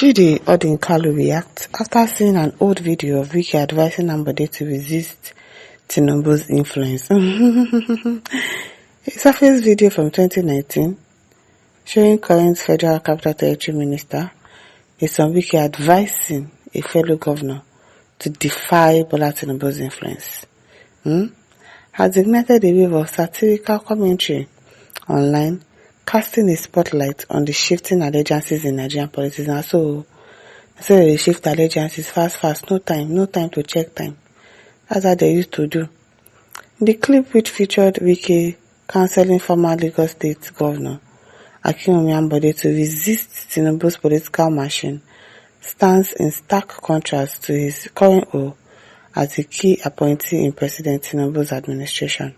Chidi Odinkalu reacts after seeing an old video of Wike advising Ambode to resist Tinubu's influence. A surface video from 2019 showing current Federal Capital Territory Minister is on Wike advising a fellow governor to defy Bola Tinubu's influence. Has ignited a wave of satirical commentary online, casting a spotlight on the shifting allegiances in Nigerian politics. And so they shift allegiances fast, no time to check time. That's how they used to do. The clip, which featured Wike counseling former Lagos State Governor Ambode to resist Tinubu's political machine, stands in stark contrast to his current role as a key appointee in President Tinubu's administration.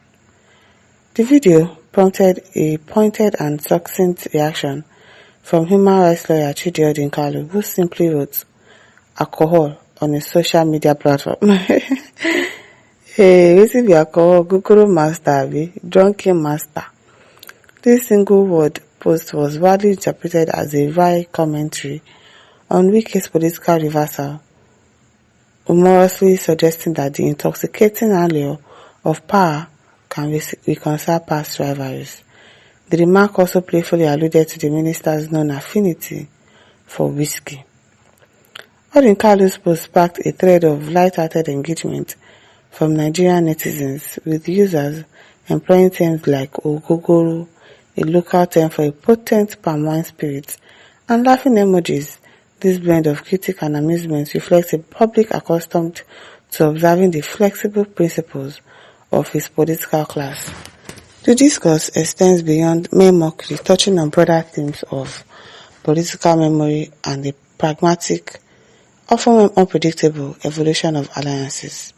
The video prompted a pointed and succinct reaction from human rights lawyer Chidi Odinkalu, who simply wrote alcohol on a social media platform. Hey, this is alcohol, Guguru master, drunken master. This single word post was widely interpreted as a wry commentary on Wike's political reversal, humorously suggesting that the intoxicating allure of power can reconcile past rivalries. The remark also playfully alluded to the minister's known affinity for whiskey. Odinkalu's post sparked a thread of light-hearted engagement from Nigerian netizens, with users employing terms like ogogoro, a local term for a potent palm wine spirit, and laughing emojis. This blend of critique and amusement reflects a public accustomed to observing the flexible principles of his political class. The discourse extends beyond mere mockery, touching on broader themes of political memory and the pragmatic, often unpredictable evolution of alliances.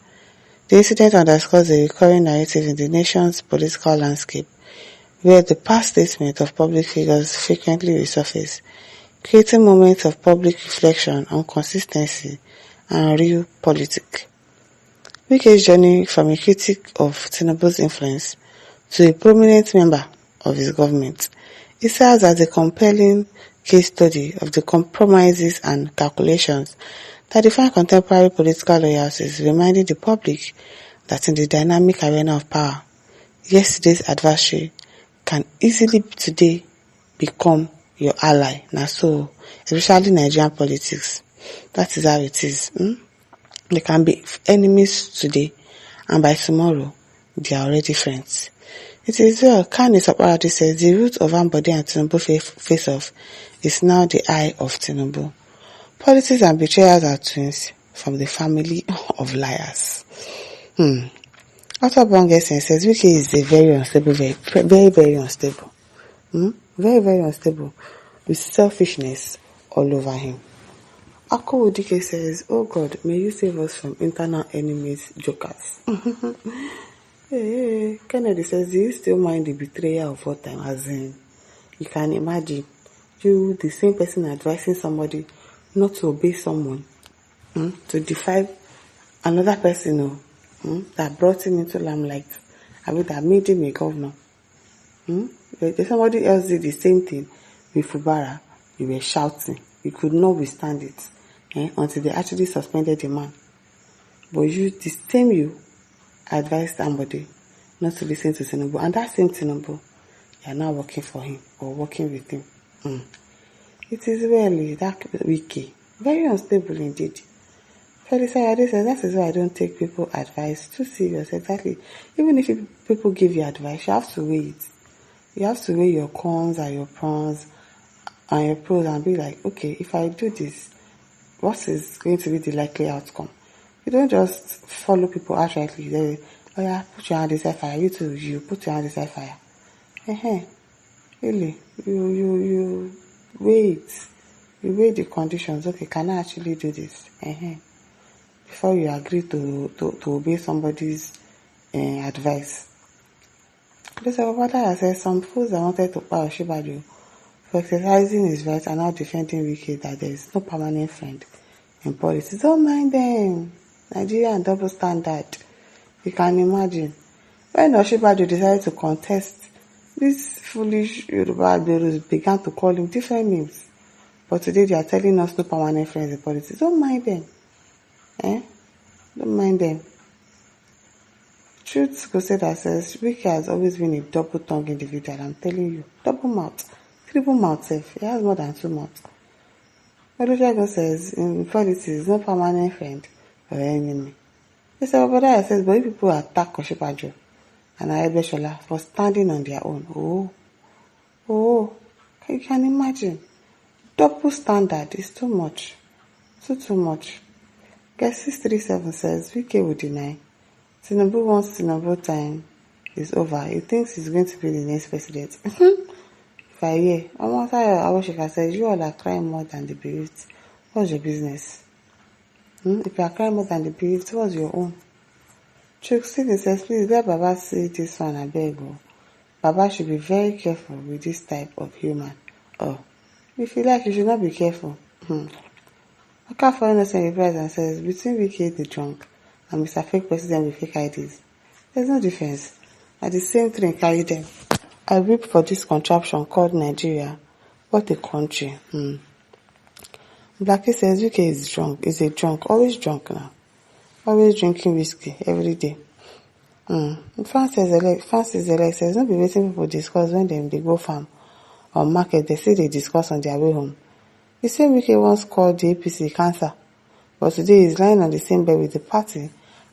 The incident underscores a recurring narrative in the nation's political landscape, where the past statements of public figures frequently resurface, creating moments of public reflection on consistency and real politics. Wike's journey from a critic of Tinubu's influence to a prominent member of his government, it serves as a compelling case study of the compromises and calculations that define contemporary political loyalties, reminding the public that in the dynamic arena of power, yesterday's adversary can easily today become your ally. Now, so especially Nigerian politics, that is how it is. They can be enemies today, and by tomorrow, they are already friends. It is well, Kindness of Paradise says the root of Ambode and Tinubu face-off is now the eye of Tinubu. Politics and betrayals are twins from the family of liars. Author Bongesen says Wike is a very unstable, very unstable. Very unstable, with selfishness all over him. Odinkalu says, oh God, may you save us from internal enemies, jokers. Hey, Kennedy says, do you still mind the betrayal of all time? As in, you can imagine, you, the same person advising somebody not to obey someone, to defy another person that brought him into limelight, that made him a governor. If somebody else did the same thing with Fubara, you were shouting. You could not withstand it until they actually suspended the man. But you advised somebody not to listen to Tinubu. And that same Tinubu, you are now working for him or working with him. It is really that Wike. Very unstable indeed. Felisa says, that is why I don't take people advice too serious. Exactly. Even if people give you advice, you have to weigh it. You have to weigh your cons and your pros and your pros and be like, okay, if I do this, what is going to be the likely outcome? You don't just follow people outrightly. They, oh yeah, put your hand inside fire. You too, you put your hand inside fire. Really, you wait. You weigh the conditions. Okay, can I actually do this? Before you agree to obey somebody's advice. This father says some fools that wanted to power Shibaju for exercising his right and now defending Wike that there is no permanent friend in politics. Don't mind them. Nigeria and double standard. You can imagine. When Oshibaju decided to contest, these foolish Yoruba Aberus began to call him different names. But today they are telling us no permanent friends in politics. Don't mind them. Don't mind them. Truth go say that says Wike has always been a double-tongued individual. I'm telling you. Double mouth. Triple mouth self. He has more than 2 mouths. Odinkalu says in politics, no permanent friend or enemy. He said, but that says, but if people attack Koshipajo and Aebeshola for standing on their own, you can imagine. Double standard is too much. Too much. Guess 637 says, Wike will deny. Tinubu wants Tinubu time is over. He thinks he's going to be the next president. If I hear, Awoshika says, you all are crying more than the bereaved. What's your business? If you are crying more than the bereaved, what's your own? Chidi says, please let Baba see this one, I beg you. Baba should be very careful with this type of human. If you like, you should not be careful. Oka for innocent replies and says, between Wike the drunk and Mr. Fake President with fake IDs, there's no difference. At the same train carry them. I weep for this contraption called Nigeria. What a country. Blackie says Wike is a drunk, always drunk now. Always drinking whiskey every day. Francis Elect says, no be waiting people discuss when they go farm or market, they say they discuss on their way home. The same Wike once called the APC cancer, but today he's lying on the same bed with the party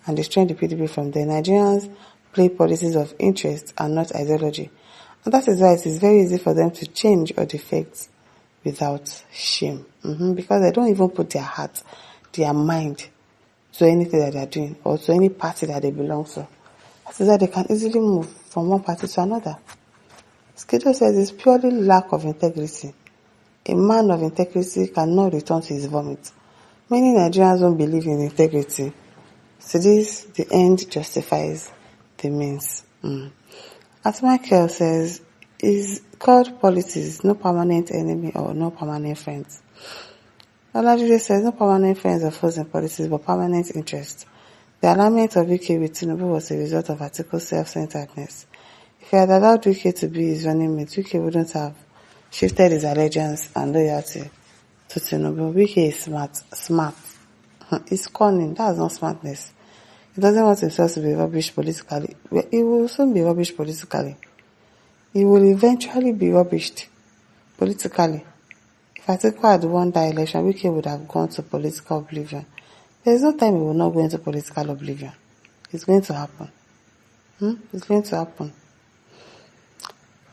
and destroying the PDP from there. Nigerians play policies of interest and not ideology. And that is why it is very easy for them to change or defect without shame. Because they don't even put their heart, their mind to anything that they are doing or to any party that they belong to. That is why they can easily move from one party to another. Schedule says it's purely lack of integrity. A man of integrity cannot return to his vomit. Many Nigerians don't believe in integrity. So this, the end justifies the means. As Michael says, is called politics, no permanent enemy or no permanent friends. Olajide says, no permanent friends or foes in politics, but permanent interest. The alignment of Wike with Tinubu was a result of article self-centeredness. If he had allowed Wike to be his running mate, Wike wouldn't have shifted his allegiance and loyalty to Tinubu. Wike is smart. He's cunning. That's not smartness. He doesn't want himself to be rubbish politically. He will soon be rubbish politically. He will eventually be rubbished politically. If Atiku had won that election, Wike would have gone to political oblivion. There is no time he will not go into political oblivion. It's going to happen. It's going to happen.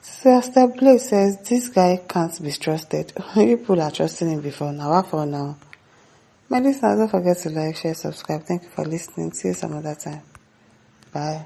Sister Blake says, this guy can't be trusted. People are trusting him before now. What for now? My listeners, don't forget to like, share, subscribe. Thank you for listening. See you some other time. Bye.